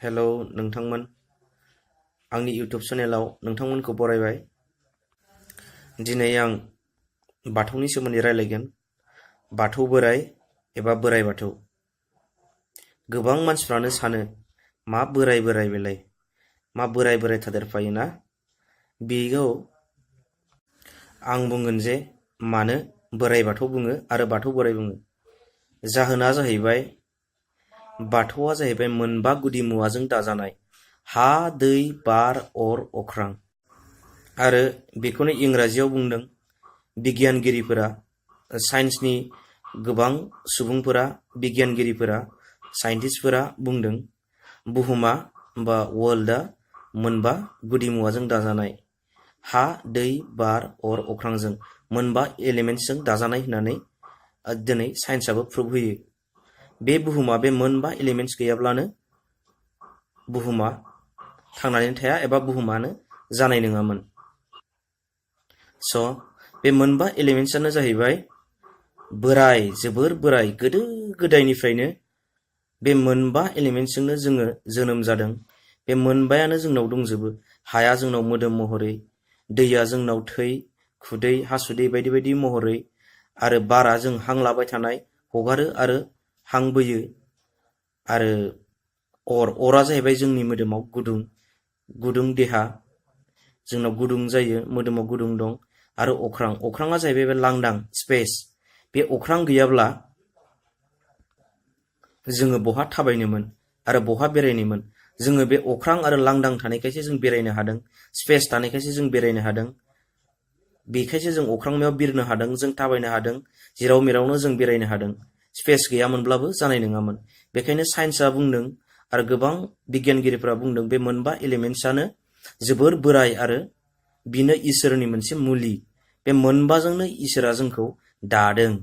Hello नोंथांमोन, आंनि YouTube चेनेलाव नोंथांमोनखौ बरायबाय। दिनै आं बाथौनि सोमोन्दै रायलायगोन। बाथौ बोराइ एबा बोराइ बाथौ। गोबां मानसिफ्रानो सानो मा बोराइ बोराइ बेलाय, मा बोराइ बोराइ थादेरफायोना? बेखौ आं बुंगोन जे मानो बोराइ बाथौ बुङो आरो बाथौ बोराइ बुङो। जाहोना जाहैबाय बाथौआ जाहैबाय मोनबा गुदि मुवाजों दाजानाय हा, दै, बार, अर, अख्रां। आरो बेखौनो इंराजियाव बुंदों बिगियानगिरिफोरा, साइन्सनि गोबां सुबुंफोरा, बिगियानगिरिफोरा, साइन्टिस्टफोरा बुंदों बुहुमा बा वर्ल्डआ मोनबा गुदि मुवाजों दाजानाय हा, दै, बार, अर, अख्रांजों मोनबा एलिमेन्ट्सजों दाजानाय होननानै दिनै साइन्सआबो प्रुभ होयो। बे बुहुमा बे मोनबा एलिमेन्ट्स गैयाब्लानो बुहुमा थांनानै थाया एबा बुहुमानो जानाय नङामोन। स' बे मोनबा एलिमेन्ट्सआनो जाहैबाय बोराइ, जोबोर बोराइ, गोदो गोदायनिफ्रायनो बे मोनबा एलिमेन्ट्सजोंनो जोङो जोनोम जादों। बे मोनबायानो जोंनाव दंजोबो। हाया जोंनाव मोदोम महरै, दैया जोंनाव थै, खुदै, हासुदै बायदि बायदि महरै, आरो बारा जों हां लाबाय थानाय, हगारो आरो हां बोयो। आरो अरा जाहैबाय जोंनि मोदोमाव गुदुं देहा, जोंनाव गुदुं जायो, मोदोमाव गुदुं दं। आरो अख्राङा जाहैबाय बे लांदां स्पेस। बे अख्रां गैयाब्ला जोङो बहा थाबायनोमोन आरो बहा बेरायनोमोन? जोङो बे अख्रां आरो लांदां थानायखायसो जों बेरायनो हादों, स्पेस थानायखायसो जों बेरायनो हादों। बेखायसो जों अख्रांमायाव बिरनो हादों, जों थाबायनो हादों, जेराव मेरावनो जों बेरायनो हादों। स्पेस गैयामोनब्लाबो जानाय नङामोन। बेखायनो साइन्सआ बुंदों आरो गोबां बिगियानगिरिफोरा बुंदों बे मोनबा एलिमेन्ट्सआनो जोबोर बोराइ आरो बिनो इसोरनि मोनसे मुलि। बे मोनबाजोंनो इसोरा जोंखौ दादों।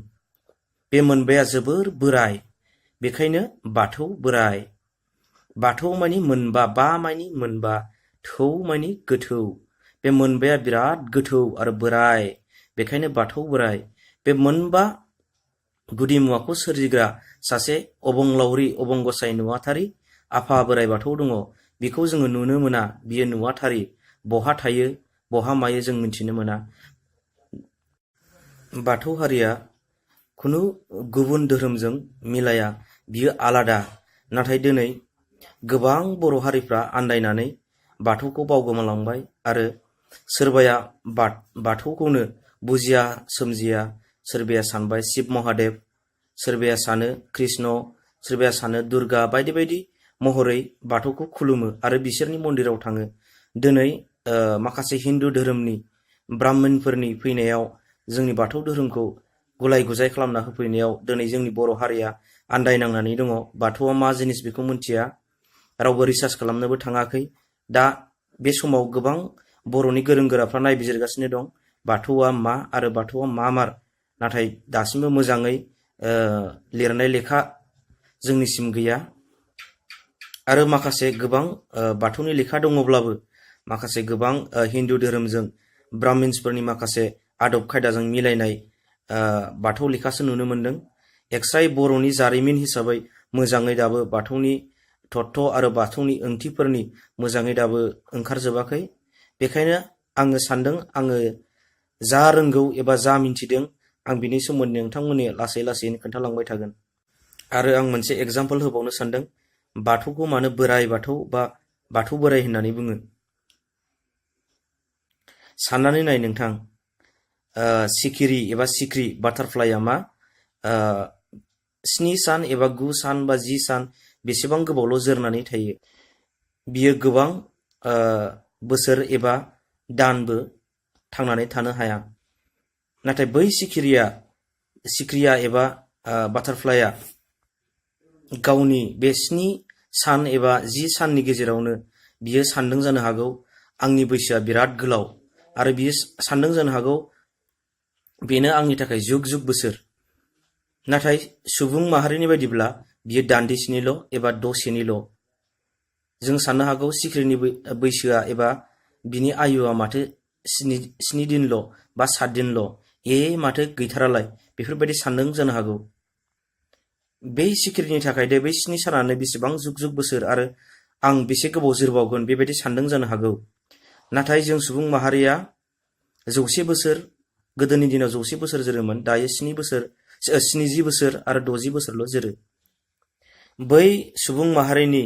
बे मोनबाया जोबोर बोराइ, बेखायनो बाथौ बोराइ। बाथौ मानि मोनबा, बा मानि मोनबा, थौ मानि गोथौ। बे मोनबाया बिराद गोथौ आरो बोराइ, बेखायनो बाथौ बोराइ। बे मोनबा गुदि मुवाखौ सोरजिग्रा सासे अबंलावरि, अबंगसाय नुवाथारि आफा बोराइ बाथौ दङ। बेखौ जोङो नुनो मोना, बियो नुवाथारि। बहा थायो, बहा मायो जों मिथिनो मोना। बाथौ हारिया खुनु गुबुन धोरोमजों मिलाया, बियो आलादा। नाथाय दिनै गोबां बर' हारिफ्रा आन्दायनानै बाथौखौ बावगोमालांबाय आरो सोरबाया बाथौखौनो बुजिया सोमजिया। सोरबाया सानबाय शिब महादेब, सोरबाया सानो कृष्ण, सोरबाया सानो दुर्गा बायदि बायदि महरै बाथौखौ खुलुमो आरो बिसोरनि मन्दिराव थाङो। दिनै माखासे हिन्दु धोरोमनि ब्राह्मणफोरनि फैनायाव जोंनि बाथौ धोरोमखौ गुलाय गुजाय खालामना होफैनायाव दिनै जोंनि बर' हारिया आन्दायनांनानै दङ। बाथौआ मा जिनिस बेखौ मिथिया, रावबो रिसार्च खालामनोबो थाङाखै। दा बे समाव गोबां बर'नि गोरों गोराफ्रा नायबिजिरगासिनो दं बाथौआ मा आरो बाथौआ मा मार। नाथाय दासिमबो मोजाङै लिरनाय लेखा जोंनिसिम गैया। आरो माखासे गोबां बाथौनि लेखा दङब्लाबो माखासे गोबां हिन्दु धोरोमजों ब्राह्मिन्सफोरनि माखासे आदब खायदाजों मिलायनाय बाथौ लेखासो नुनो मोनदों। एक्सट्रायै बर'नि जारिमिन हिसाबै मोजाङै दाबो बाथौनि तत्व आरो बाथौनि ओंथिफोरनि मोजाङै दाबो ओंखारजोबाखै। बेखायनो आङो सान्दों, आङो जा रोंगौ एबा जा मिन्थिदों आं बिनि सोमोन्दै नोंथांमोननो लासै लासैनो खोन्थालांबाय थागोन। आरो आं मोनसे एग्जाम्पल होबावनो सान्दों, बाथौखौ मानो बोराइ बाथौ बा बाथौ बोराइ होननानै बुङो। साननानै नाय नोंथां, सिखिरि एबा सिख्रि बाटारफ्लाइआ मा 7 सान एबा 9 सान बा 10 सान बेसेबां गोबावल' जोरनानै थायो। बियो गोबां बोसोर एबा दानबो थांनानै थानो हाया। नाथाय बै सिख्रिया एबा बाटारफ्लाइआ गावनि बे 7 सान एबा 10 साननि गेजेरावनो बियो सानदों जानो हागौ आंनि बैसोआ बिराद गोलाव, आरो बियो सानदों जानो हागौ बेनो आंनि थाखाय जुग जुग बोसोर। नाथाय सुबुं माहारिनि बायदिब्ला बियो दान्दिसेनिल' एबा दसेनिल'। जों साननो हागौ सिख्रिनि बैसोआ एबा बिनि आयुआ माथो 7 दिनल' बा 7 दिनल', माथो गैथारालाय, बेफोरबायदि सानदों जानो हागौ। बै सिखिरिनि थाखाय बै 7 सानानो बेसेबां जुग जुग बोसोर, आरो आं बेसे गोबाव जोरबावगोन बेबायदि सानदों जानो हागौ। नाथाय जों सुबुं माहारिया 100 बोसोर, गोदोनि दिनाव 100 बोसोर जोरोमोन, दायो 70 बोसोर आरो 60 बोसोरल' जोरो। बै सुबुं माहारिनि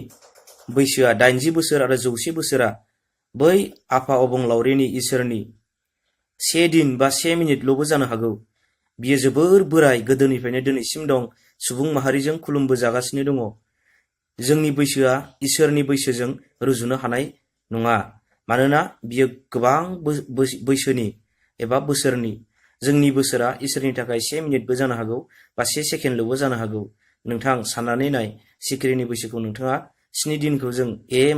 बैसोआ 80 बोसोर आरो 100 बोसोरा बै आफा अबंलावरिनि इसोरनि 1 दिन बा 1 मिनिटल'बो जानो हागौ। बियो जोबोर बोराय, गोदोनिफ्रायनो दिनैसिम दं, सुबुं माहारिजों खुलुमबोजागासिनो दङ। जोंनि बैसोआ इसोरनि बैसोजों रुजुनो हानाय नङा, मानोना बियो गोबां बैसोनि एबा बोसोरनि। जोंनि बोसोरा इसोरनि थाखाय 1 मिनिटबो जानो हागौ बा 1 सेकेन्डल'बो जानो हागौ। नोंथां साननानै नाय, सिखिरिनि बैसोखौ नोंथाङा 7 दिनखौ जों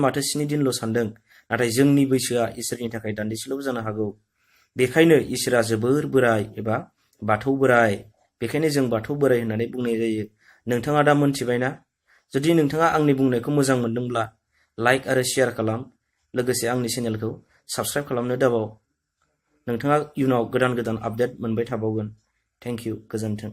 माथो 7 दिनल' सानदों, नाथाय जोंनि बैसोआ इसोरनि थाखाय दान्दिसेल' जानो हागौ। बेखायनो इसोरा जोबोर बोराय एबा बाथौ बोराय, बेखायनो जों बाथौ बोराय होननानै बुंनाय जायो। नोंथाङा दा मोनथिबायना? जुदि नोंथाङा आंनि बुंनायखौ मोजां मोनदोंब्ला लाइक आरो शेयार खालाम, लोगोसे आंनि चेनेलखौ साबस्क्राइब खालामनो दाबाव। नोंथाङा इयुनाव गोदान गोदान आपडेट मोनबाय थाबावगोन। थेंक इउ, गोजोन्थों।